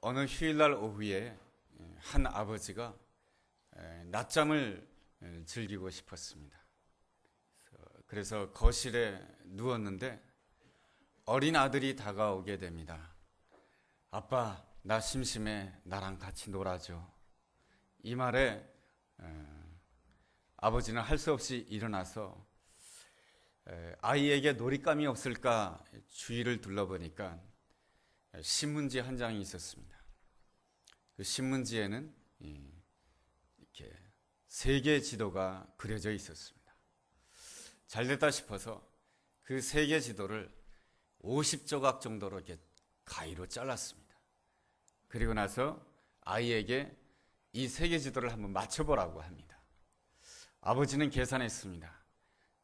어느 휴일날 오후에 한 아버지가 낮잠을 즐기고 싶었습니다. 그래서 거실에 누웠는데 어린 아들이 다가오게 됩니다. 아빠, 나 심심해. 나랑 같이 놀아줘. 이 말에 아버지는 할 수 없이 일어나서 아이에게 놀잇감이 없을까 주위를 둘러보니까 신문지 한 장이 있었습니다. 그 신문지에는 이렇게 세계 지도가 그려져 있었습니다. 잘됐다 싶어서 그 세계 지도를 50조각 정도로 이렇게 가위로 잘랐습니다. 그리고 나서 아이에게 이 세계 지도를 한번 맞춰보라고 합니다. 아버지는 계산했습니다.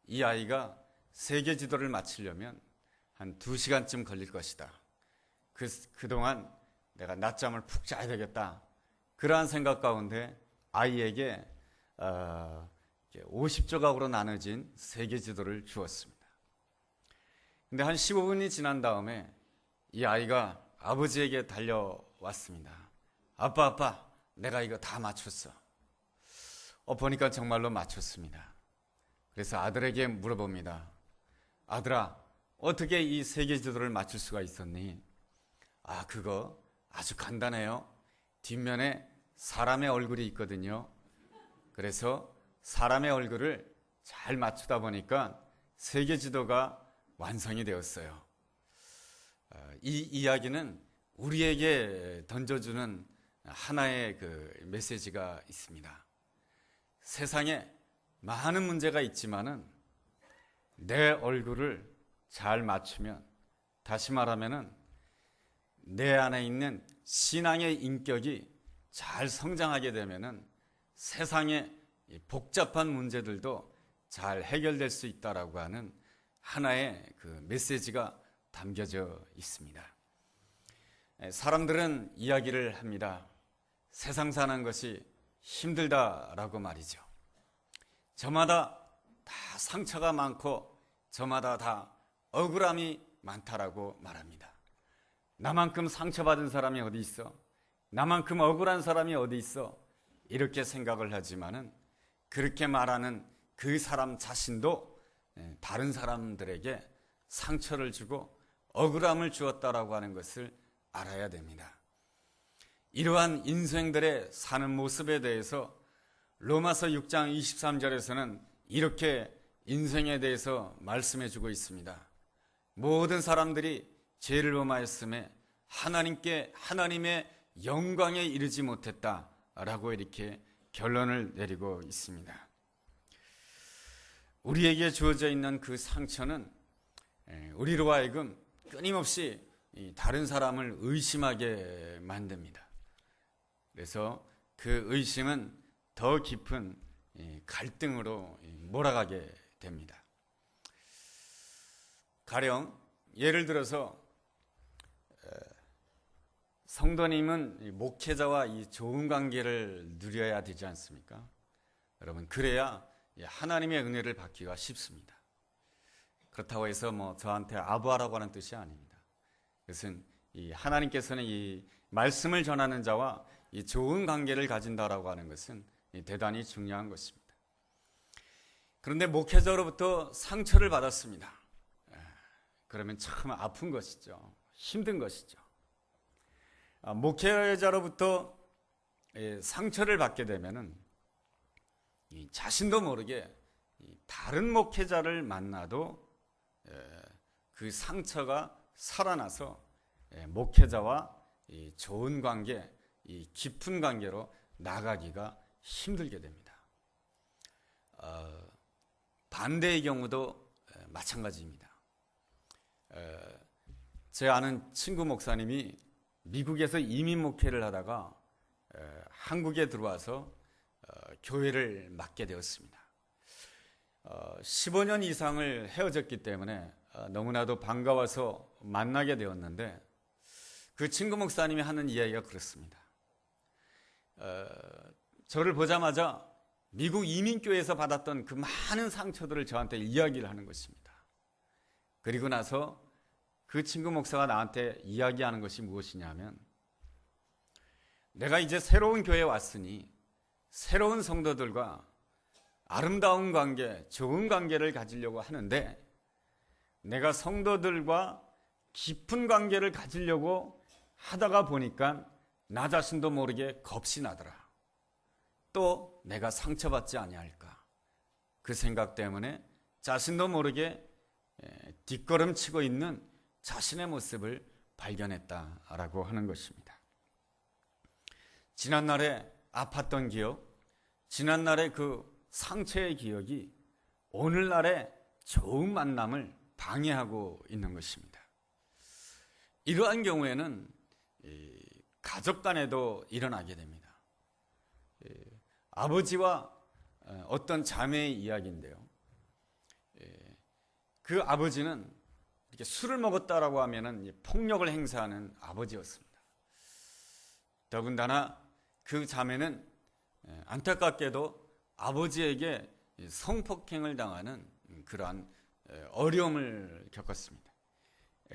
이 아이가 세계 지도를 맞추려면 한 2시간쯤 걸릴 것이다. 그동안 내가 낮잠을 푹 자야 되겠다. 그러한 생각 가운데 아이에게 50조각으로 나눠진 세계 지도를 주었습니다. 근데 한 15분이 지난 다음에 이 아이가 아버지에게 달려왔습니다. 아빠, 내가 이거 다 맞췄어. 보니까 정말로 맞췄습니다. 그래서 아들에게 물어봅니다. 아들아, 어떻게 이 세계 지도를 맞출 수가 있었니? 그거 아주 간단해요. 뒷면에 사람의 얼굴이 있거든요. 그래서 사람의 얼굴을 잘 맞추다 보니까 세계 지도가 완성이 되었어요. 이 이야기는 우리에게 던져주는 하나의 그 메시지가 있습니다. 세상에 많은 문제가 있지만은 내 얼굴을 잘 맞추면, 다시 말하면은 내 안에 있는 신앙의 인격이 잘 성장하게 되면은 세상의 복잡한 문제들도 잘 해결될 수 있다라고 하는 하나의 그 메시지가 담겨져 있습니다. 사람들은 이야기를 합니다. 세상 사는 것이 힘들다라고 말이죠. 저마다 다 상처가 많고 저마다 다 억울함이 많다라고 말합니다. 나만큼 상처받은 사람이 어디 있어? 나만큼 억울한 사람이 어디 있어? 이렇게 생각을 하지만은 그렇게 말하는 그 사람 자신도 다른 사람들에게 상처를 주고 억울함을 주었다라고 하는 것을 알아야 됩니다. 이러한 인생들의 사는 모습에 대해서 로마서 6장 23절에서는 이렇게 인생에 대해서 말씀해 주고 있습니다. 모든 사람들이 죄를 범하였음에 하나님의 영광에 이르지 못했다라고 이렇게 결론을 내리고 있습니다. 우리에게 주어져 있는 그 상처는 우리로 하여금 끊임없이 다른 사람을 의심하게 만듭니다. 그래서 그 의심은 더 깊은 갈등으로 몰아가게 됩니다. 가령 예를 들어서 성도님은 목회자와 이 좋은 관계를 누려야 되지 않습니까? 여러분, 그래야 하나님의 은혜를 받기가 쉽습니다. 그렇다고 해서 저한테 아부하라고 하는 뜻이 아닙니다. 그것은 이 하나님께서는 이 말씀을 전하는 자와 이 좋은 관계를 가진다라고 하는 것은 대단히 중요한 것입니다. 그런데 목회자로부터 상처를 받았습니다. 그러면 참 아픈 것이죠. 힘든 것이죠. 목회자로부터 상처를 받게 되면은 자신도 모르게 다른 목회자를 만나도 그 상처가 살아나서 목회자와 좋은 관계, 깊은 관계로 나가기가 힘들게 됩니다. 반대의 경우도 마찬가지입니다. 제 아는 친구 목사님이 미국에서 이민 목회를 하다가 한국에 들어와서 교회를 맡게 되었습니다. 15년 이상을 헤어졌기 때문에 너무나도 반가워서 만나게 되었는데 그 친구 목사님이 하는 이야기가 그렇습니다. 저를 보자마자 미국 이민교회에서 받았던 그 많은 상처들을 저한테 이야기를 하는 것입니다. 그리고 나서 그 친구 목사가 나한테 이야기하는 것이 무엇이냐면 내가 이제 새로운 교회에 왔으니 새로운 성도들과 아름다운 관계, 좋은 관계를 가지려고 하는데 내가 성도들과 깊은 관계를 가지려고 하다가 보니까 나 자신도 모르게 겁이 나더라. 또 내가 상처받지 아니할까. 그 생각 때문에 자신도 모르게 뒷걸음치고 있는 자신의 모습을 발견했다라고 하는 것입니다. 지난날에 아팠던 기억, 지난날의 그 상처의 기억이 오늘날의 좋은 만남을 방해하고 있는 것입니다. 이러한 경우에는 가족 간에도 일어나게 됩니다. 아버지와 어떤 자매의 이야기인데요. 그 아버지는 이렇게 술을 먹었다라고 하면은 폭력을 행사하는 아버지였습니다. 더군다나 그 자매는 안타깝게도 아버지에게 성폭행을 당하는 그러한 어려움을 겪었습니다.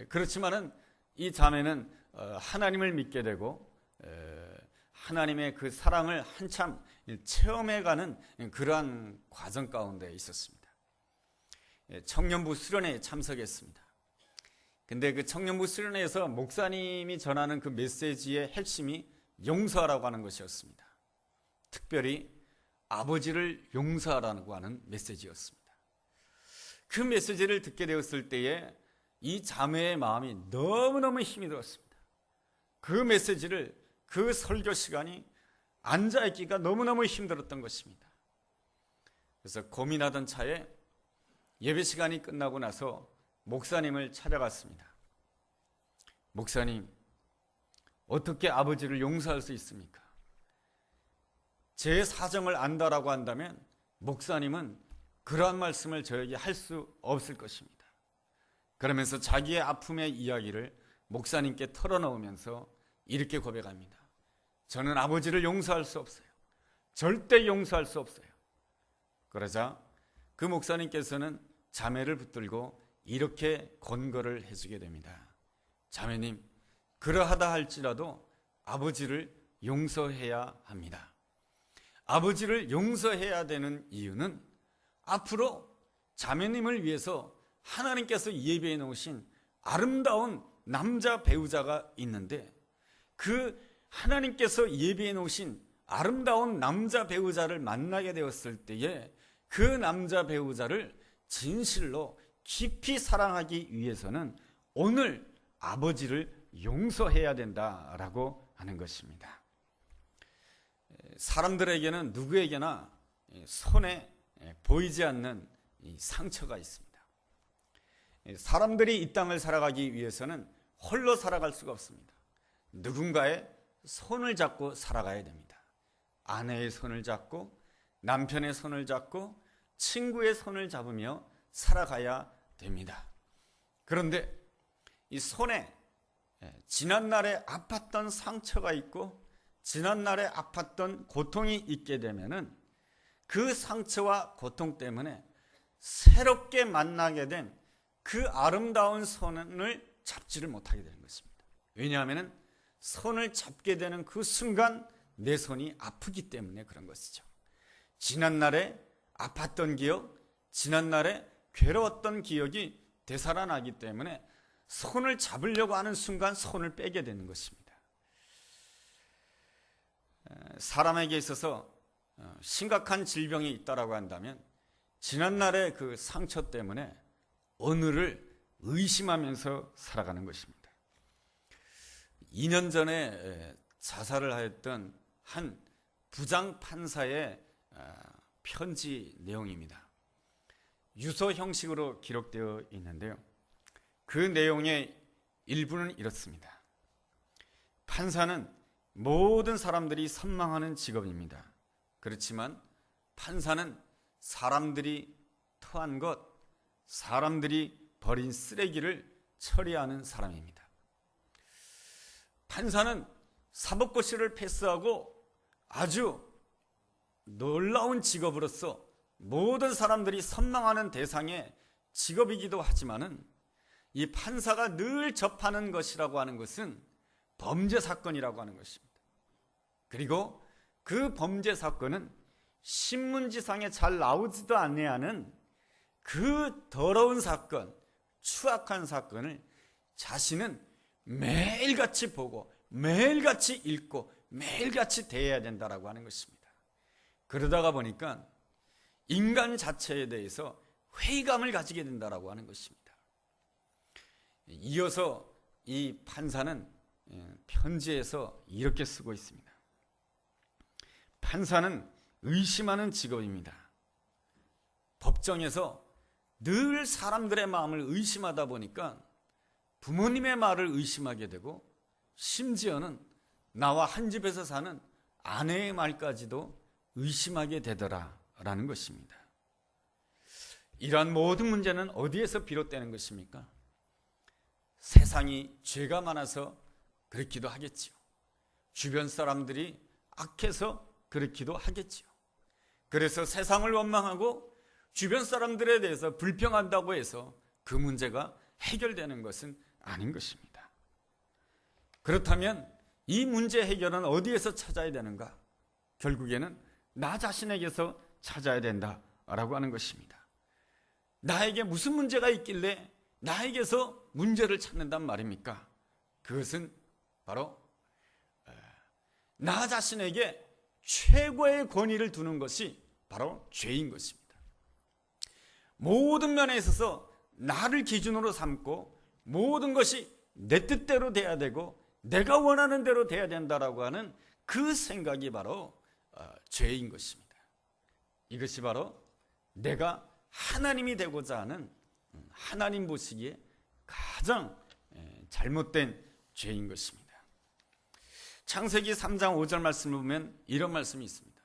그렇지만은 이 자매는 하나님을 믿게 되고 하나님의 그 사랑을 한참 체험해가는 그러한 과정 가운데 있었습니다. 청년부 수련회에 참석했습니다. 근데 그 청년부 수련회에서 목사님이 전하는 그 메시지의 핵심이 용서하라고 하는 것이었습니다. 특별히 아버지를 용서하라고 하는 메시지였습니다. 그 메시지를 듣게 되었을 때에 이 자매의 마음이 너무너무 힘이 들었습니다. 그 메시지를, 그 설교 시간이 앉아있기가 너무너무 힘들었던 것입니다. 그래서 고민하던 차에 예배 시간이 끝나고 나서 목사님을 찾아갔습니다. 목사님, 어떻게 아버지를 용서할 수 있습니까? 제 사정을 안다라고 한다면 목사님은 그러한 말씀을 저에게 할 수 없을 것입니다. 그러면서 자기의 아픔의 이야기를 목사님께 털어놓으면서 이렇게 고백합니다. 저는 아버지를 용서할 수 없어요. 절대 용서할 수 없어요. 그러자 그 목사님께서는 자매를 붙들고 이렇게 권고를 해주게 됩니다. 자매님, 그러하다 할지라도 아버지를 용서해야 합니다. 아버지를 용서해야 되는 이유는 앞으로 자매님을 위해서 하나님께서 예비해 놓으신 아름다운 남자 배우자가 있는데 그 하나님께서 예비해 놓으신 아름다운 남자 배우자를 만나게 되었을 때에 그 남자 배우자를 진실로 깊이 사랑하기 위해서는 오늘 아버지를 용서해야 된다라고 하는 것입니다. 사람들에게는 누구에게나 손에 보이지 않는 상처가 있습니다. 사람들이 이 땅을 살아가기 위해서는 홀로 살아갈 수가 없습니다. 누군가의 손을 잡고 살아가야 됩니다. 아내의 손을 잡고 남편의 손을 잡고 친구의 손을 잡으며 살아가야 됩니다. 그런데 이 손에 지난날에 아팠던 상처가 있고 지난날에 아팠던 고통이 있게 되면은 그 상처와 고통 때문에 새롭게 만나게 된 그 아름다운 손을 잡지를 못하게 되는 것입니다. 왜냐하면 손을 잡게 되는 그 순간 내 손이 아프기 때문에 그런 것이죠. 지난날에 아팠던 기억, 지난날에 괴로웠던 기억이 되살아나기 때문에 손을 잡으려고 하는 순간 손을 빼게 되는 것입니다. 사람에게 있어서 심각한 질병이 있다라고 한다면 지난날의 그 상처 때문에 오늘을 의심하면서 살아가는 것입니다. 2년 전에 자살을 하였던 한 부장 판사의 편지 내용입니다. 유서 형식으로 기록되어 있는데요. 그 내용의 일부는 이렇습니다. 판사는 모든 사람들이 선망하는 직업입니다. 그렇지만 판사는 사람들이 토한 것, 사람들이 버린 쓰레기를 처리하는 사람입니다. 판사는 사법고시를 패스하고 아주 놀라운 직업으로서 모든 사람들이 선망하는 대상의 직업이기도 하지만은 이 판사가 늘 접하는 것이라고 하는 것은 범죄 사건이라고 하는 것입니다. 그리고 그 범죄 사건은 신문지상에 잘 나오지도 않는 그 더러운 사건, 추악한 사건을 자신은 매일같이 보고 매일같이 읽고 매일같이 대해야 된다라고 하는 것입니다. 그러다가 보니까 인간 자체에 대해서 회의감을 가지게 된다라고 하는 것입니다. 이어서 이 판사는 편지에서 이렇게 쓰고 있습니다. 판사는 의심하는 직업입니다. 법정에서 늘 사람들의 마음을 의심하다 보니까 부모님의 말을 의심하게 되고 심지어는 나와 한 집에서 사는 아내의 말까지도 의심하게 되더라라는 것입니다. 이러한 모든 문제는 어디에서 비롯되는 것입니까? 세상이 죄가 많아서 그렇기도 하겠지요. 주변 사람들이 악해서 그렇기도 하겠지요. 그래서 세상을 원망하고 주변 사람들에 대해서 불평한다고 해서 그 문제가 해결되는 것은 아닌 것입니다. 그렇다면 이 문제 해결은 어디에서 찾아야 되는가? 결국에는 나 자신에게서 찾아야 된다라고 하는 것입니다. 나에게 무슨 문제가 있길래 나에게서 문제를 찾는단 말입니까? 그것은 바로 나 자신에게 최고의 권위를 두는 것이 바로 죄인 것입니다. 모든 면에 있어서 나를 기준으로 삼고 모든 것이 내 뜻대로 돼야 되고 내가 원하는 대로 돼야 된다라고 하는 그 생각이 바로 죄인 것입니다. 이것이 바로 내가 하나님이 되고자 하는 하나님 보시기에 가장 잘못된 죄인 것입니다. 창세기 3장 5절 말씀을 보면 이런 말씀이 있습니다.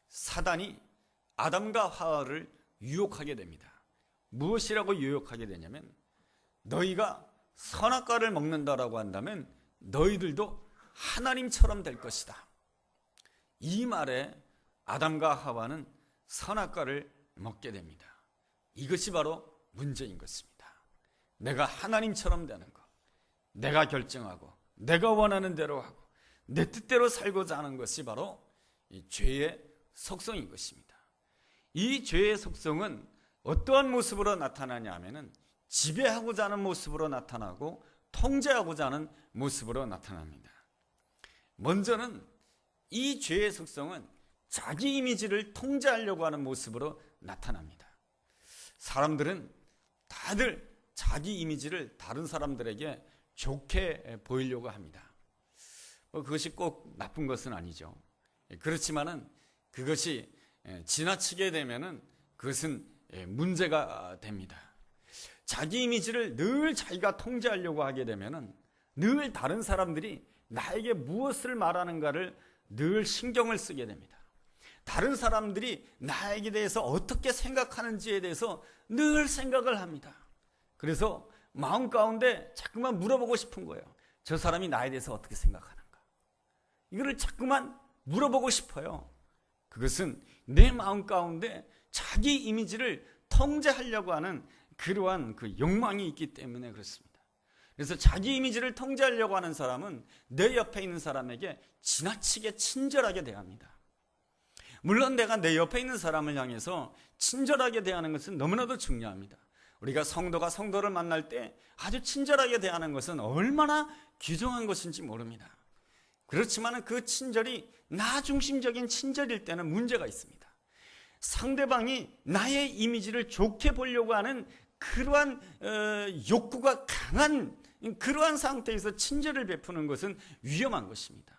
사단이 아담과 하와를 유혹하게 됩니다. 무엇이라고 유혹하게 되냐면 너희가 선악과를 먹는다라고 한다면 너희들도 하나님처럼 될 것이다. 이 말에 아담과 하와는 선악과를 먹게 됩니다. 이것이 바로 문제인 것입니다. 내가 하나님처럼 되는 것, 내가 결정하고 내가 원하는 대로 하고 내 뜻대로 살고자 하는 것이 바로 이 죄의 속성인 것입니다. 이 죄의 속성은 어떠한 모습으로 나타나냐 하면은 지배하고자 하는 모습으로 나타나고 통제하고자 하는 모습으로 나타납니다. 먼저는 이 죄의 속성은 자기 이미지를 통제하려고 하는 모습으로 나타납니다. 사람들은 다들 자기 이미지를 다른 사람들에게 좋게 보이려고 합니다. 그것이 꼭 나쁜 것은 아니죠. 그렇지만은 그것이 지나치게 되면은 그것은 문제가 됩니다. 자기 이미지를 늘 자기가 통제하려고 하게 되면은 늘 다른 사람들이 나에게 무엇을 말하는가를 늘 신경을 쓰게 됩니다. 다른 사람들이 나에게 대해서 어떻게 생각하는지에 대해서 늘 생각을 합니다. 그래서 마음 가운데 자꾸만 물어보고 싶은 거예요. 저 사람이 나에 대해서 어떻게 생각하는가? 이거를 자꾸만 물어보고 싶어요. 그것은 내 마음 가운데 자기 이미지를 통제하려고 하는 그러한 그 욕망이 있기 때문에 그렇습니다. 그래서 자기 이미지를 통제하려고 하는 사람은 내 옆에 있는 사람에게 지나치게 친절하게 대합니다. 물론 내가 내 옆에 있는 사람을 향해서 친절하게 대하는 것은 너무나도 중요합니다. 우리가 성도가 성도를 만날 때 아주 친절하게 대하는 것은 얼마나 귀중한 것인지 모릅니다. 그렇지만 그 친절이 나 중심적인 친절일 때는 문제가 있습니다. 상대방이 나의 이미지를 좋게 보려고 하는 그러한 욕구가 강한 그러한 상태에서 친절을 베푸는 것은 위험한 것입니다.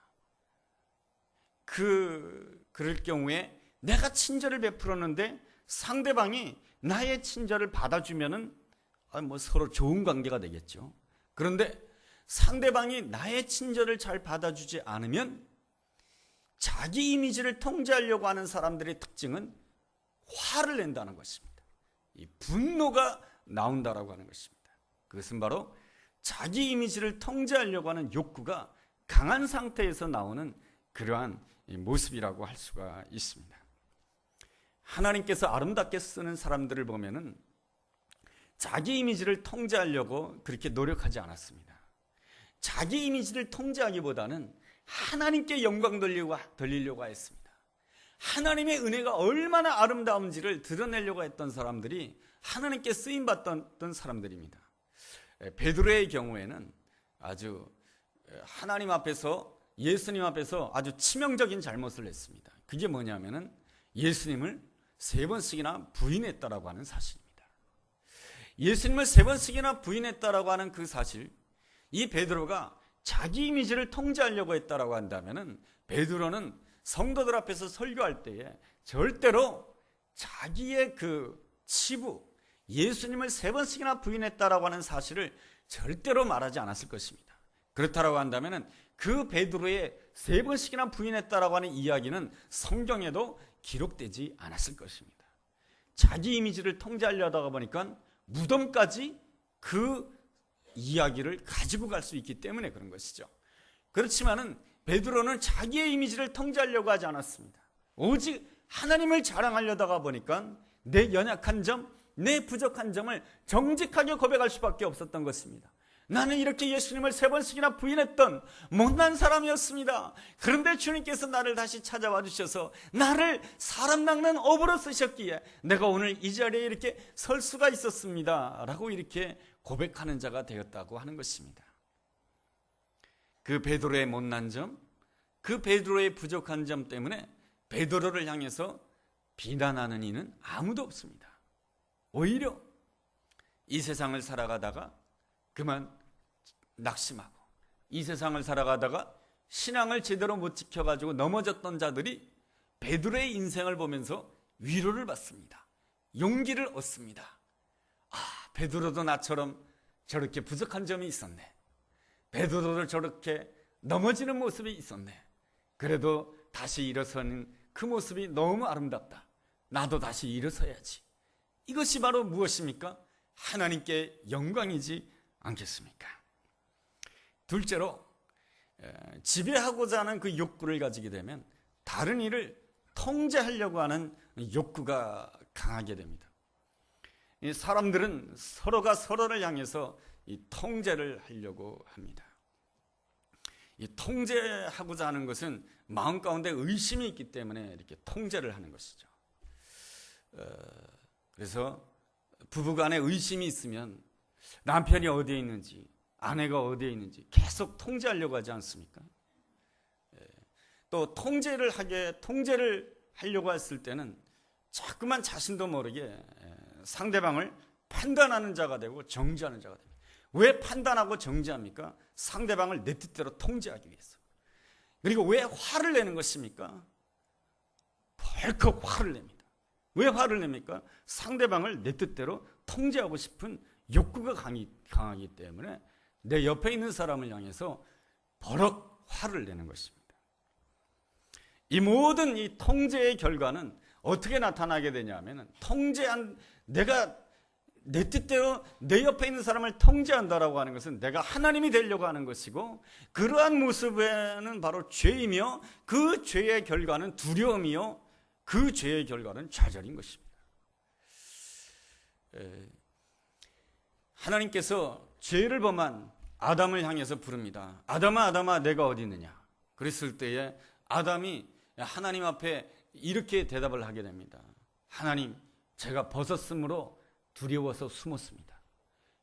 그럴 경우에 내가 친절을 베풀었는데 상대방이 나의 친절을 받아주면은 서로 좋은 관계가 되겠죠. 그런데 상대방이 나의 친절을 잘 받아주지 않으면 자기 이미지를 통제하려고 하는 사람들의 특징은 화를 낸다는 것입니다. 이 분노가 나온다라고 하는 것입니다. 그것은 바로 자기 이미지를 통제하려고 하는 욕구가 강한 상태에서 나오는 그러한 모습이라고 할 수가 있습니다. 하나님께서 아름답게 쓰는 사람들을 보면은 자기 이미지를 통제하려고 그렇게 노력하지 않았습니다. 자기 이미지를 통제하기보다는 하나님께 영광 돌리려고 했습니다. 하나님의 은혜가 얼마나 아름다운지를 드러내려고 했던 사람들이 하나님께 쓰임받던 사람들입니다. 베드로의 경우에는 아주 하나님 앞에서, 예수님 앞에서 아주 치명적인 잘못을 했습니다. 그게 뭐냐면은 예수님을 3번씩이나 부인했다라고 하는 사실입니다. 예수님을 3번씩이나 부인했다라고 하는 그 사실, 이 베드로가 자기 이미지를 통제하려고 했다라고 한다면은 베드로는 성도들 앞에서 설교할 때에 절대로 자기의 그 치부, 예수님을 3번씩이나 부인했다라고 하는 사실을 절대로 말하지 않았을 것입니다. 그렇다라고 한다면은 그 베드로의 3번씩이나 부인했다라고 하는 이야기는 성경에도 기록되지 않았을 것입니다. 자기 이미지를 통제하려다가 보니까 무덤까지 그 이야기를 가지고 갈 수 있기 때문에 그런 것이죠. 그렇지만은 베드로는 자기의 이미지를 통제하려고 하지 않았습니다. 오직 하나님을 자랑하려다가 보니까 내 연약한 점, 내 부족한 점을 정직하게 고백할 수밖에 없었던 것입니다. 나는 이렇게 예수님을 3번씩이나 부인했던 못난 사람이었습니다. 그런데 주님께서 나를 다시 찾아와 주셔서 나를 사람 낚는 업으로 쓰셨기에 내가 오늘 이 자리에 이렇게 설 수가 있었습니다 라고 이렇게 고백하는 자가 되었다고 하는 것입니다. 그 베드로의 못난 점, 그 베드로의 부족한 점 때문에 베드로를 향해서 비난하는 이는 아무도 없습니다. 오히려 이 세상을 살아가다가 그만 낙심하고, 이 세상을 살아가다가 신앙을 제대로 못 지켜가지고 넘어졌던 자들이 베드로의 인생을 보면서 위로를 받습니다. 용기를 얻습니다. 아, 베드로도 나처럼 저렇게 부족한 점이 있었네. 베드로도 저렇게 넘어지는 모습이 있었네. 그래도 다시 일어서는 그 모습이 너무 아름답다. 나도 다시 일어서야지. 이것이 바로 무엇입니까? 하나님께 영광이지 않겠습니까? 둘째로, 지배하고자 하는 그 욕구를 가지게 되면 다른 일을 통제하려고 하는 욕구가 강하게 됩니다. 이 사람들은 서로가 서로를 향해서 이 통제를 하려고 합니다. 이 통제하고자 하는 것은 마음 가운데 의심이 있기 때문에 이렇게 통제를 하는 것이죠. 그래서 부부간에 의심이 있으면 남편이 어디에 있는지, 아내가 어디에 있는지 계속 통제하려고 하지 않습니까? 또 통제를 하려고 했을 때는 자꾸만 자신도 모르게 상대방을 판단하는 자가 되고 정지하는 자가 됩니다. 왜 판단하고 정지합니까? 상대방을 내 뜻대로 통제하기 위해서. 그리고 왜 화를 내는 것입니까? 벌컥 화를 냅니다. 왜 화를 냅니까? 상대방을 내 뜻대로 통제하고 싶은 욕구가 강하기 때문에 내 옆에 있는 사람을 향해서 버럭 화를 내는 것입니다. 이 모든 이 통제의 결과는 어떻게 나타나게 되냐면, 내가 내 뜻대로 내 옆에 있는 사람을 통제한다라고 하는 것은 내가 하나님이 되려고 하는 것이고, 그러한 모습에는 바로 죄이며, 그 죄의 결과는 두려움이요, 그 죄의 결과는 좌절인 것입니다. 하나님께서 죄를 범한 아담을 향해서 부릅니다. 아담아, 아담아, 내가 어디 있느냐? 그랬을 때에 아담이 하나님 앞에 이렇게 대답을 하게 됩니다. 하나님, 제가 벗었으므로 두려워서 숨었습니다.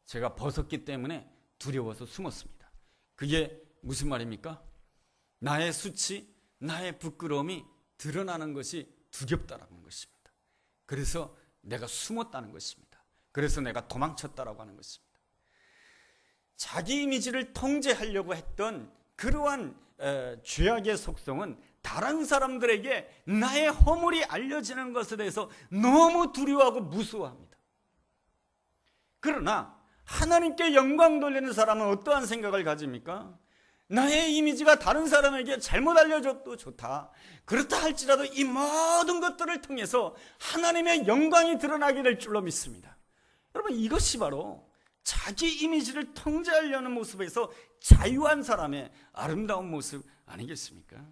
제가 벗었기 때문에 두려워서 숨었습니다. 그게 무슨 말입니까? 나의 수치, 나의 부끄러움이 드러나는 것이 두렵다라는 것입니다. 그래서 내가 숨었다는 것입니다. 그래서 내가 도망쳤다라고 하는 것입니다. 자기 이미지를 통제하려고 했던 그러한 죄악의 속성은 다른 사람들에게 나의 허물이 알려지는 것에 대해서 너무 두려워하고 무서워합니다. 그러나 하나님께 영광 돌리는 사람은 어떠한 생각을 가집니까? 나의 이미지가 다른 사람에게 잘못 알려줘도 좋다. 그렇다 할지라도 이 모든 것들을 통해서 하나님의 영광이 드러나게 될 줄로 믿습니다. 여러분, 이것이 바로 자기 이미지를 통제하려는 모습에서 자유한 사람의 아름다운 모습 아니겠습니까?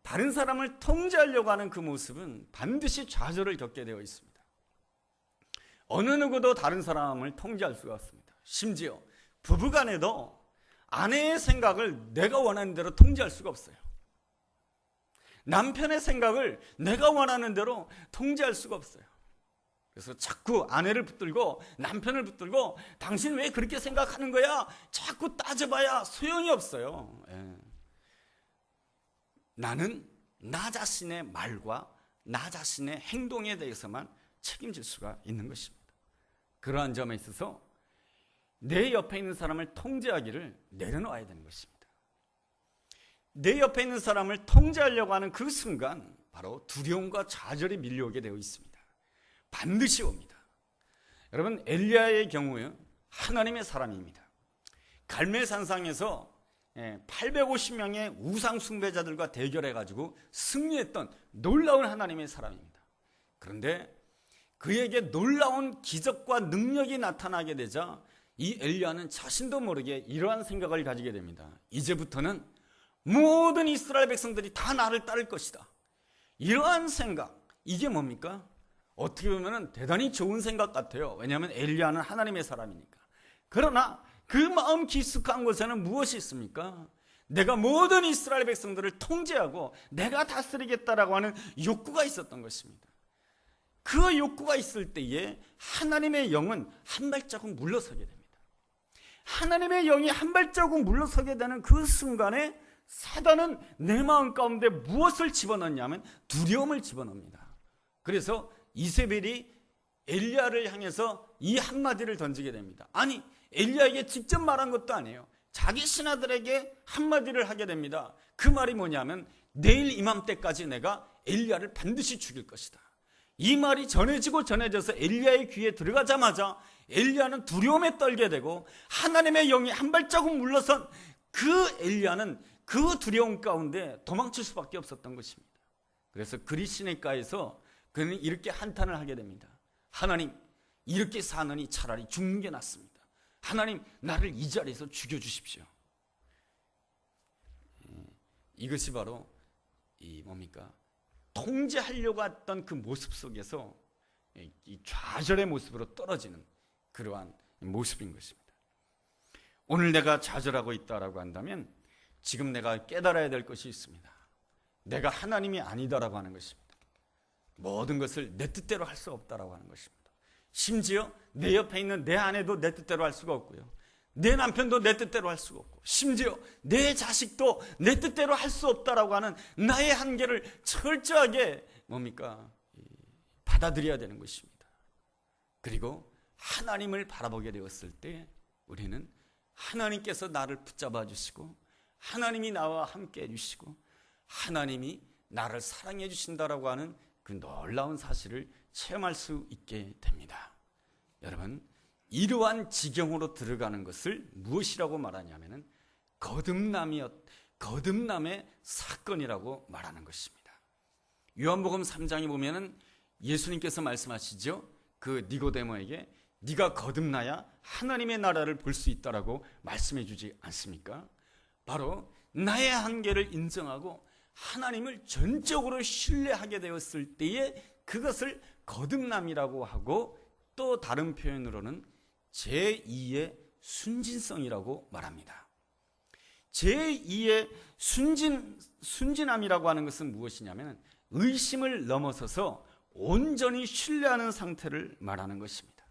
다른 사람을 통제하려고 하는 그 모습은 반드시 좌절을 겪게 되어 있습니다. 어느 누구도 다른 사람을 통제할 수가 없습니다. 심지어 부부간에도 아내의 생각을 내가 원하는 대로 통제할 수가 없어요. 남편의 생각을 내가 원하는 대로 통제할 수가 없어요. 그래서 자꾸 아내를 붙들고 남편을 붙들고 당신 왜 그렇게 생각하는 거야? 자꾸 따져봐야 소용이 없어요. 나는 나 자신의 말과 나 자신의 행동에 대해서만 책임질 수가 있는 것입니다. 그러한 점에 있어서 내 옆에 있는 사람을 통제하기를 내려놓아야 되는 것입니다. 내 옆에 있는 사람을 통제하려고 하는 그 순간 바로 두려움과 좌절이 밀려오게 되어 있습니다. 반드시 옵니다. 여러분, 엘리야의 경우에 하나님의 사람입니다. 갈멜산상에서 850명의 우상 숭배자들과 대결해가지고 승리했던 놀라운 하나님의 사람입니다. 그런데 그에게 놀라운 기적과 능력이 나타나게 되자 이 엘리야는 자신도 모르게 이러한 생각을 가지게 됩니다. 이제부터는 모든 이스라엘 백성들이 다 나를 따를 것이다. 이러한 생각, 이게 뭡니까? 어떻게 보면 대단히 좋은 생각 같아요. 왜냐하면 엘리야는 하나님의 사람이니까. 그러나 그 마음 깊숙한 곳에는 무엇이 있습니까? 내가 모든 이스라엘 백성들을 통제하고 내가 다스리겠다라고 하는 욕구가 있었던 것입니다. 그 욕구가 있을 때에 하나님의 영은 한 발자국 물러서게 됩니다. 하나님의 영이 한 발자국 물러서게 되는 그 순간에 사단은 내 마음 가운데 무엇을 집어넣냐면 두려움을 집어넣습니다. 그래서 이세벨이 엘리야를 향해서 이 한마디를 던지게 됩니다. 아니, 엘리야에게 직접 말한 것도 아니에요. 자기 신하들에게 한마디를 하게 됩니다. 그 말이 뭐냐면 내일 이맘때까지 내가 엘리야를 반드시 죽일 것이다. 이 말이 전해져서 엘리야의 귀에 들어가자마자 엘리야는 두려움에 떨게 되고 하나님의 영이 한 발자국 물러선 그 엘리야는 그 두려움 가운데 도망칠 수밖에 없었던 것입니다. 그래서 그리시네가에서 그는 이렇게 한탄을 하게 됩니다. 하나님, 이렇게 사느니 차라리 죽는 게 낫습니다. 하나님, 나를 이 자리에서 죽여주십시오. 이것이 바로 뭡니까? 통제하려고 했던 그 모습 속에서 이 좌절의 모습으로 떨어지는 그러한 모습인 것입니다. 오늘 내가 좌절하고 있다라고 한다면 지금 내가 깨달아야 될 것이 있습니다. 내가 하나님이 아니다라고 하는 것입니다. 모든 것을 내 뜻대로 할 수 없다라고 하는 것입니다. 심지어 내 옆에 있는 내 아내도 내 뜻대로 할 수가 없고요. 내 남편도 내 뜻대로 할 수가 없고, 심지어 내 자식도 내 뜻대로 할 수 없다라고 하는 나의 한계를 철저하게 받아들여야 되는 것입니다. 그리고 하나님을 바라보게 되었을 때 우리는 하나님께서 나를 붙잡아 주시고 하나님이 나와 함께 해주시고 하나님이 나를 사랑해 주신다라고 하는 그 놀라운 사실을 체험할 수 있게 됩니다. 여러분, 이러한 지경으로 들어가는 것을 무엇이라고 말하냐면은 거듭남의 사건이라고 말하는 것입니다. 요한복음 3장에 보면은 예수님께서 말씀하시죠. 그 니고데모에게 네가 거듭나야 하나님의 나라를 볼 수 있다라고 말씀해 주지 않습니까? 바로 나의 한계를 인정하고 하나님을 전적으로 신뢰하게 되었을 때에 그것을 거듭남이라고 하고, 또 다른 표현으로는 제2의 순진성이라고 말합니다. 제2의 순진함이라고 하는 것은 무엇이냐면 의심을 넘어서서 온전히 신뢰하는 상태를 말하는 것입니다.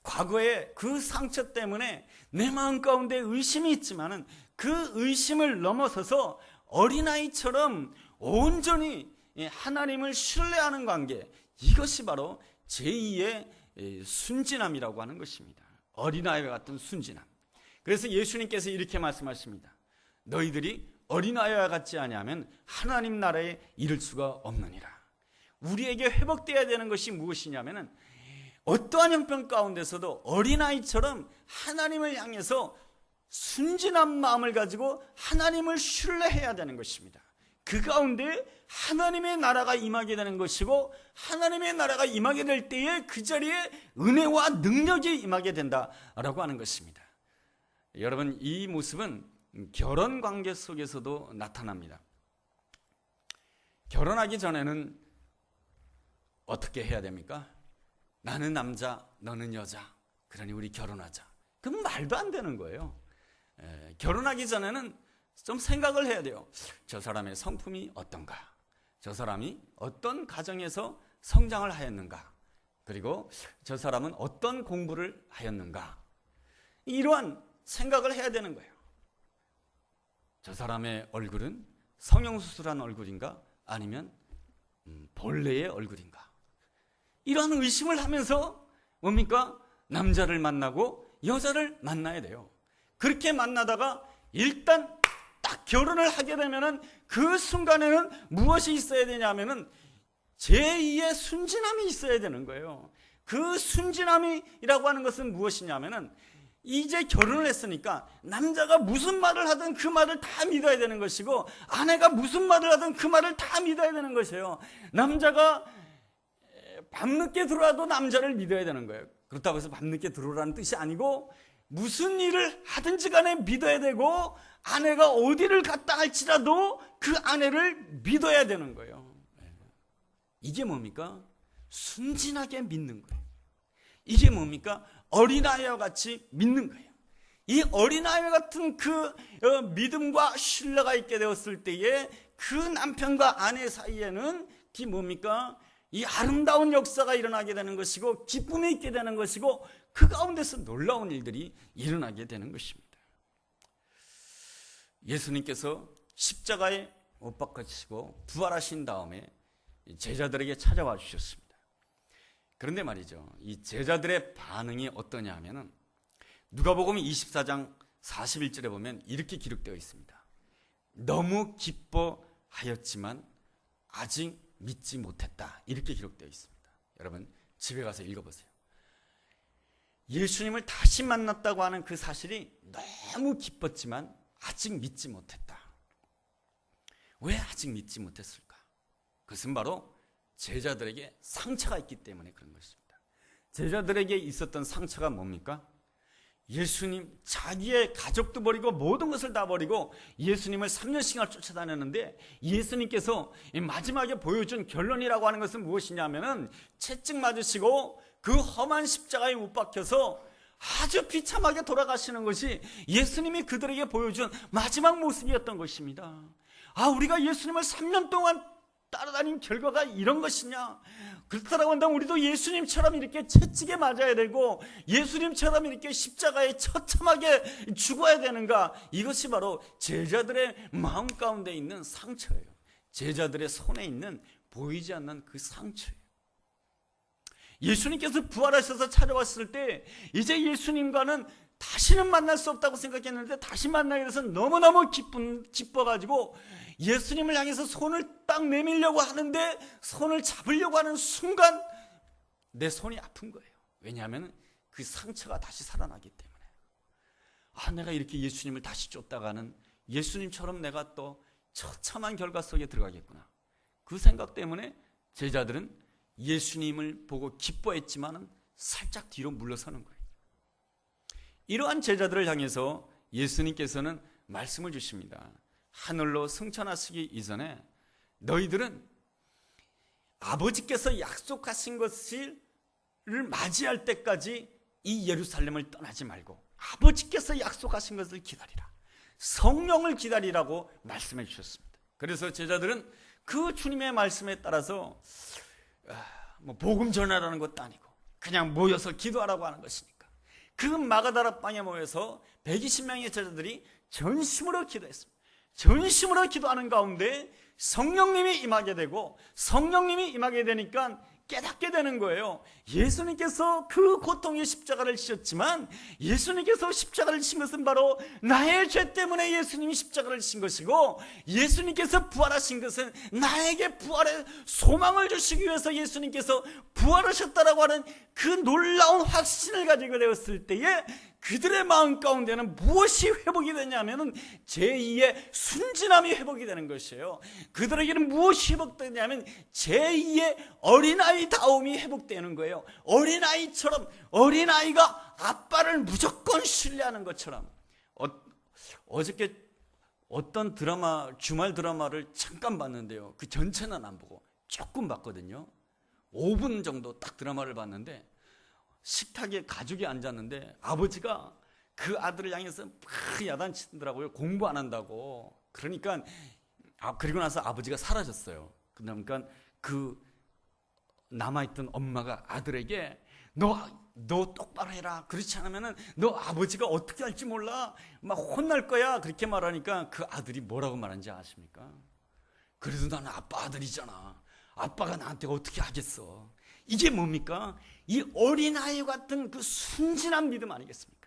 과거에 그 상처 때문에 내 마음 가운데 의심이 있지만은 그 의심을 넘어서서 어린아이처럼 온전히 하나님을 신뢰하는 관계, 이것이 바로 제2의 순진함이라고 하는 것입니다. 어린아이와 같은 순진함. 그래서 예수님께서 이렇게 말씀하십니다. 너희들이 어린아이와 같지 아니하면 하나님 나라에 이를 수가 없느니라. 우리에게 회복되어야 되는 것이 무엇이냐면은 어떠한 형편 가운데서도 어린아이처럼 하나님을 향해서 순진한 마음을 가지고 하나님을 신뢰해야 되는 것입니다. 그 가운데 하나님의 나라가 임하게 되는 것이고, 하나님의 나라가 임하게 될 때에 그 자리에 은혜와 능력이 임하게 된다라고 하는 것입니다. 여러분, 이 모습은 결혼 관계 속에서도 나타납니다. 결혼하기 전에는 어떻게 해야 됩니까? 나는 남자, 너는 여자. 그러니 우리 결혼하자. 그건 말도 안 되는 거예요. 결혼하기 전에는 좀 생각을 해야 돼요. 저 사람의 성품이 어떤가? 저 사람이 어떤 가정에서 성장을 하였는가? 그리고 저 사람은 어떤 공부를 하였는가? 이러한 생각을 해야 되는 거예요. 저 사람의 얼굴은 성형수술한 얼굴인가? 아니면 본래의 얼굴인가? 이러한 의심을 하면서 뭡니까? 남자를 만나고 여자를 만나야 돼요. 그렇게 만나다가 일단 딱 결혼을 하게 되면은 그 순간에는 무엇이 있어야 되냐면은 제2의 순진함이 있어야 되는 거예요. 그 순진함이라고 하는 것은 무엇이냐면은 이제 결혼을 했으니까 남자가 무슨 말을 하든 그 말을 다 믿어야 되는 것이고, 아내가 무슨 말을 하든 그 말을 다 믿어야 되는 것이에요. 남자가 밤늦게 들어와도 남자를 믿어야 되는 거예요. 그렇다고 해서 밤늦게 들어오라는 뜻이 아니고, 무슨 일을 하든지 간에 믿어야 되고, 아내가 어디를 갔다 할지라도 그 아내를 믿어야 되는 거예요. 이게 뭡니까? 순진하게 믿는 거예요. 이게 뭡니까? 어린아이와 같이 믿는 거예요. 이 어린아이 같은 그 믿음과 신뢰가 있게 되었을 때에 그 남편과 아내 사이에는 이 뭡니까? 이 아름다운 역사가 일어나게 되는 것이고, 기쁨이 있게 되는 것이고, 그 가운데서 놀라운 일들이 일어나게 되는 것입니다. 예수님께서 십자가에 못 박히시고 부활하신 다음에 제자들에게 찾아와 주셨습니다. 그런데 말이죠, 이 제자들의 반응이 어떠냐 하면은 누가복음 24장 41절에 보면 이렇게 기록되어 있습니다. 너무 기뻐하였지만 아직 믿지 못했다, 이렇게 기록되어 있습니다. 여러분 집에 가서 읽어보세요. 예수님을 다시 만났다고 하는 그 사실이 너무 기뻤지만 아직 믿지 못했다. 왜 아직 믿지 못했을까? 그것은 바로 제자들에게 상처가 있기 때문에 그런 것입니다. 제자들에게 있었던 상처가 뭡니까? 예수님, 자기의 가족도 버리고 모든 것을 다 버리고 예수님을 3년씩이나 쫓아다녔는데, 예수님께서 마지막에 보여준 결론이라고 하는 것은 무엇이냐면은 채찍 맞으시고 그 험한 십자가에 못 박혀서 아주 비참하게 돌아가시는 것이 예수님이 그들에게 보여준 마지막 모습이었던 것입니다. 우리가 예수님을 3년 동안 따라다닌 결과가 이런 것이냐? 그렇다고 한다면 우리도 예수님처럼 이렇게 채찍에 맞아야 되고 예수님처럼 이렇게 십자가에 처참하게 죽어야 되는가? 이것이 바로 제자들의 마음 가운데 있는 상처예요. 제자들의 손에 있는 보이지 않는 그 상처예요. 예수님께서 부활하셔서 찾아왔을 때 이제 예수님과는 다시는 만날 수 없다고 생각했는데, 다시 만나게 돼서 너무너무 기뻐가지고 예수님을 향해서 손을 딱 내밀려고 하는데, 손을 잡으려고 하는 순간 내 손이 아픈 거예요. 왜냐하면 그 상처가 다시 살아나기 때문에. 내가 이렇게 예수님을 다시 쫓다가는 예수님처럼 내가 또 처참한 결과 속에 들어가겠구나. 그 생각 때문에 제자들은 예수님을 보고 기뻐했지만 살짝 뒤로 물러서는 거예요. 이러한 제자들을 향해서 예수님께서는 말씀을 주십니다. 하늘로 승천하시기 이전에 너희들은 아버지께서 약속하신 것을 맞이할 때까지 이 예루살렘을 떠나지 말고 아버지께서 약속하신 것을 기다리라. 성령을 기다리라고 말씀해 주셨습니다. 그래서 제자들은 그 주님의 말씀에 따라서 복음 전하라는 것도 아니고 그냥 모여서 기도하라고 하는 것이니까 그 마가다라 방에 모여서 120명의 제자들이 전심으로 기도했습니다. 전심으로 기도하는 가운데 성령님이 임하게 되고, 성령님이 임하게 되니까 깨닫게 되는 거예요. 예수님께서 그 고통의 십자가를 지셨지만 예수님께서 십자가를 지신 것은 바로 나의 죄 때문에 예수님이 십자가를 지신 것이고, 예수님께서 부활하신 것은 나에게 부활의 소망을 주시기 위해서 예수님께서 부활하셨다라고 하는 그 놀라운 확신을 가지게 되었을 때에 그들의 마음 가운데는 무엇이 회복이 되냐면은 제2의 순진함이 회복이 되는 것이에요. 그들에게는 무엇이 회복되냐면 제2의 어린아이다움이 회복되는 거예요. 어린아이처럼, 어린아이가 아빠를 무조건 신뢰하는 것처럼. 어저께 어떤 드라마, 주말 드라마를 잠깐 봤는데요, 그 전체는 안 보고 조금 봤거든요. 5분 정도 딱 드라마를 봤는데, 식탁에 가족이 앉았는데 아버지가 그 아들을 향해서 막 야단치더라고요. 공부 안 한다고. 그러니까 그리고 나서 아버지가 사라졌어요. 그러니까 그 남아있던 엄마가 아들에게 너 똑바로 해라. 그렇지 않으면은 너 아버지가 어떻게 할지 몰라. 막 혼날 거야. 그렇게 말하니까 그 아들이 뭐라고 말하는지 아십니까? 그래도 나는 아빠 아들이잖아. 아빠가 나한테 어떻게 하겠어. 이게 뭡니까? 이 어린아이 같은 그 순진한 믿음 아니겠습니까?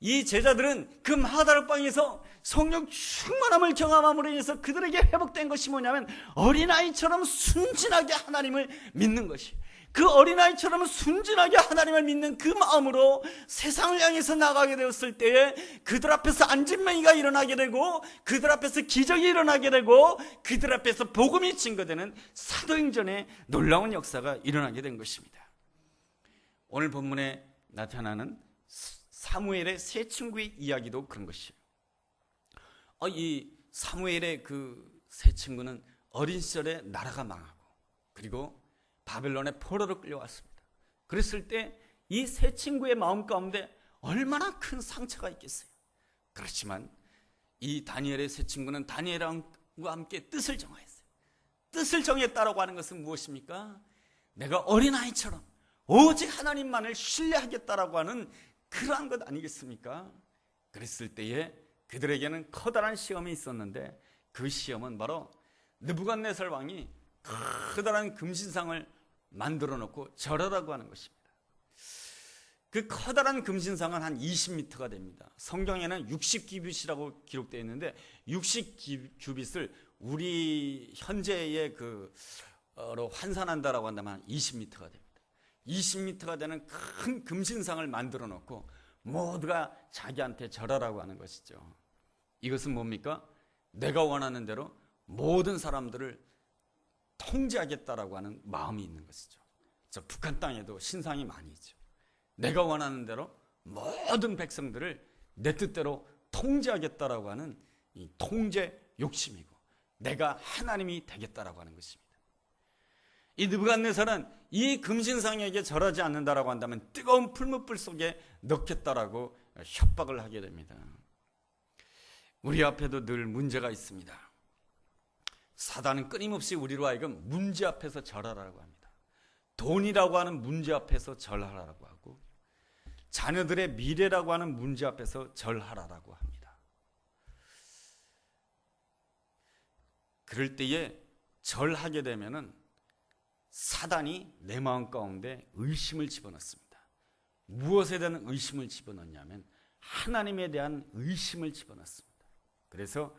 이 제자들은 그 마가다락방에서 성령 충만함을 경험함으로 인해서 그들에게 회복된 것이 뭐냐면 어린아이처럼 순진하게 하나님을 믿는 것이, 그 어린아이처럼 순진하게 하나님을 믿는 그 마음으로 세상을 향해서 나가게 되었을 때에 그들 앞에서 안진뱅이가 일어나게 되고, 그들 앞에서 기적이 일어나게 되고, 그들 앞에서 복음이 증거되는 사도행전의 놀라운 역사가 일어나게 된 것입니다. 오늘 본문에 나타나는 사무엘의 세 친구의 이야기도 그런 것이에요. 이 사무엘의 그 세 친구는 어린 시절에 나라가 망하고 그리고 바벨론의 포로로 끌려왔습니다. 그랬을 때 이 세 친구의 마음 가운데 얼마나 큰 상처가 있겠어요. 그렇지만 이 다니엘의 세 친구는 다니엘과 함께 뜻을 정하였어요. 뜻을 정했다라고 하는 것은 무엇입니까? 내가 어린아이처럼 오직 하나님만을 신뢰하겠다라고 하는 그러한 것 아니겠습니까? 그랬을 때에 그들에게는 커다란 시험이 있었는데 그 시험은 바로 느부갓네살 왕이 커다란 금신상을 만들어 놓고 절하라고 하는 것입니다. 그 커다란 금신상은 한 20m가 됩니다. 성경에는 60규빗이라고 기록되어 있는데 60규빗을 우리 현재의 그로 환산한다라고 한다면 한 20m가 됩니다. 20m가 되는 큰 금신상을 만들어 놓고 모두가 자기한테 절하라고 하는 것이죠. 이것은 뭡니까? 내가 원하는 대로 모든 사람들을 통제하겠다라고 하는 마음이 있는 것이죠. 북한 땅에도 신상이 많이 있죠. 내가 원하는 대로 모든 백성들을 내 뜻대로 통제하겠다라고 하는 이 통제 욕심이고, 내가 하나님이 되겠다라고 하는 것입니다. 이 느부갓네살은 이 금신상에게 절하지 않는다라고 한다면 뜨거운 풀무불 속에 넣겠다라고 협박을 하게 됩니다. 우리 앞에도 늘 문제가 있습니다. 사단은 끊임없이 우리로 하여금 문제 앞에서 절하라고 합니다. 돈이라고 하는 문제 앞에서 절하라고 하고, 자녀들의 미래라고 하는 문제 앞에서 절하라고 합니다. 그럴 때에 절하게 되면은 사단이 내 마음 가운데 의심을 집어넣습니다. 무엇에 대한 의심을 집어넣냐면 하나님에 대한 의심을 집어넣습니다. 그래서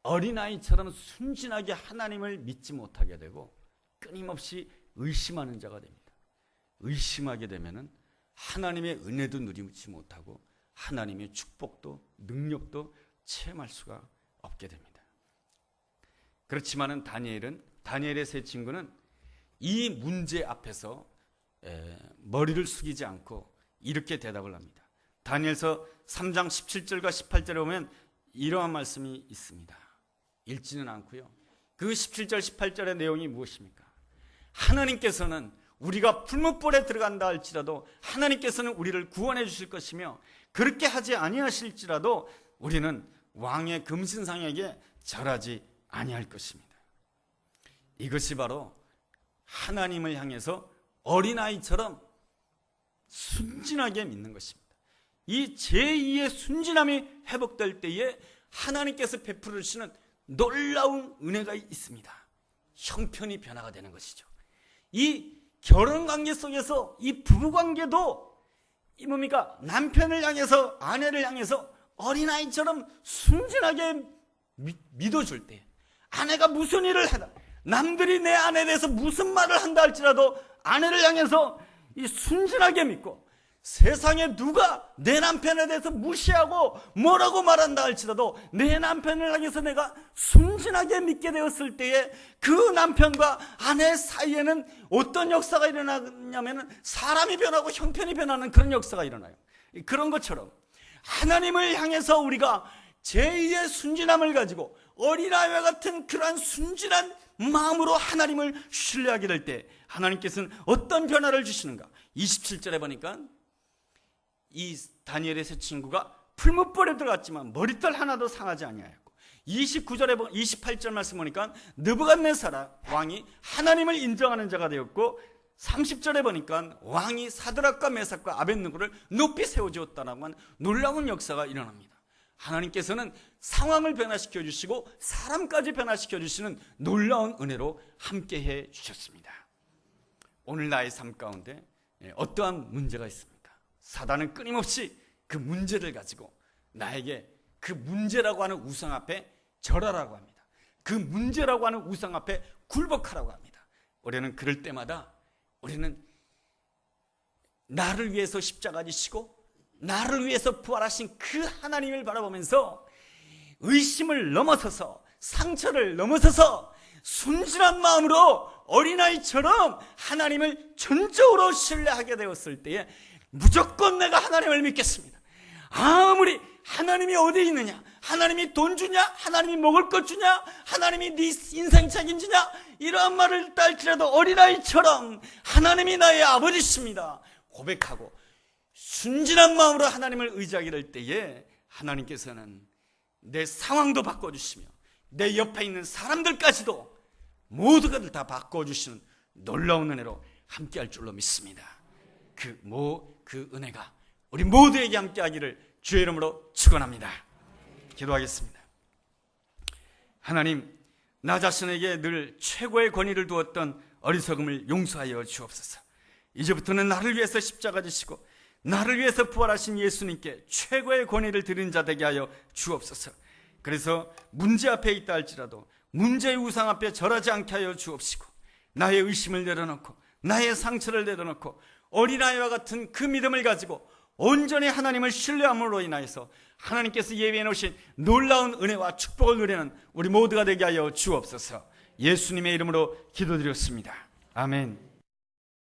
어린아이처럼 순진하게 하나님을 믿지 못하게 되고 끊임없이 의심하는 자가 됩니다. 의심하게 되면은 하나님의 은혜도 누리지 못하고 하나님의 축복도 능력도 체험할 수가 없게 됩니다. 그렇지만은 다니엘의 세 친구는 이 문제 앞에서 머리를 숙이지 않고 이렇게 대답을 합니다. 다니엘서 3장 17절과 18절에 보면 이러한 말씀이 있습니다. 읽지는 않고요. 그 17절 18절의 내용이 무엇입니까? 하나님께서는 우리가 풀무불에 들어간다 할지라도 하나님께서는 우리를 구원해 주실 것이며, 그렇게 하지 아니하실지라도 우리는 왕의 금신상에게 절하지 아니할 것입니다. 이것이 바로 하나님을 향해서 어린아이처럼 순진하게 믿는 것입니다. 이 제2의 순진함이 회복될 때에 하나님께서 베풀어 주시는 놀라운 은혜가 있습니다. 형편이 변화가 되는 것이죠. 이 결혼관계 속에서 이 부부관계도 이 뭡니까? 남편을 향해서, 아내를 향해서 어린아이처럼 순진하게 믿어줄 때, 아내가 무슨 일을 하다, 남들이 내 아내에 대해서 무슨 말을 한다 할지라도 아내를 향해서 이 순진하게 믿고, 세상에 누가 내 남편에 대해서 무시하고 뭐라고 말한다 할지라도 내 남편을 향해서 내가 순진하게 믿게 되었을 때에 그 남편과 아내 사이에는 어떤 역사가 일어나냐면 사람이 변하고 형편이 변하는 그런 역사가 일어나요. 그런 것처럼 하나님을 향해서 우리가 제2의 순진함을 가지고 어린아이와 같은 그러한 순진한 마음으로 하나님을 신뢰하게 될 때 하나님께서는 어떤 변화를 주시는가? 27절에 보니까 이 다니엘의 세 친구가 풀무불에 들어갔지만 머리털 하나도 상하지 아니하였고, 28절 말씀 보니까 느부갓네살 왕이 하나님을 인정하는 자가 되었고, 30절에 보니까 왕이 사드락과 메삭과 아벳느고를 높이 세워주었다라고 하는 놀라운 역사가 일어납니다. 하나님께서는 상황을 변화시켜 주시고 사람까지 변화시켜 주시는 놀라운 은혜로 함께해 주셨습니다. 오늘 나의 삶 가운데 어떠한 문제가 있습니까? 사단은 끊임없이 그 문제를 가지고 나에게 그 문제라고 하는 우상 앞에 절하라고 합니다. 그 문제라고 하는 우상 앞에 굴복하라고 합니다. 우리는 그럴 때마다 우리는 나를 위해서 십자가 지시고 나를 위해서 부활하신 그 하나님을 바라보면서 의심을 넘어서서 상처를 넘어서서 순진한 마음으로 어린아이처럼 하나님을 전적으로 신뢰하게 되었을 때에 무조건 내가 하나님을 믿겠습니다. 아무리 하나님이 어디 있느냐, 하나님이 돈 주냐, 하나님이 먹을 것 주냐, 하나님이 네 인생 책임지냐, 이러한 말을 딸지라도 어린아이처럼 하나님이 나의 아버지십니다 고백하고 순진한 마음으로 하나님을 의지하게 될 때에 하나님께서는 내 상황도 바꿔주시며 내 옆에 있는 사람들까지도 모두가 다 바꿔주시는 놀라운 은혜로 함께할 줄로 믿습니다. 그 은혜가 우리 모두에게 함께하기를 주의 이름으로 축원합니다. 기도하겠습니다. 하나님, 나 자신에게 늘 최고의 권위를 두었던 어리석음을 용서하여 주옵소서. 이제부터는 나를 위해서 십자가 지시고 나를 위해서 부활하신 예수님께 최고의 권위를 드린 자 되게 하여 주옵소서. 그래서 문제 앞에 있다 할지라도 문제의 우상 앞에 절하지 않게 하여 주옵시고, 나의 의심을 내려놓고 나의 상처를 내려놓고 어린아이와 같은 그 믿음을 가지고 온전히 하나님을 신뢰함으로 인하여서 하나님께서 예비해 놓으신 놀라운 은혜와 축복을 누리는 우리 모두가 되게 하여 주옵소서. 예수님의 이름으로 기도드렸습니다. 아멘.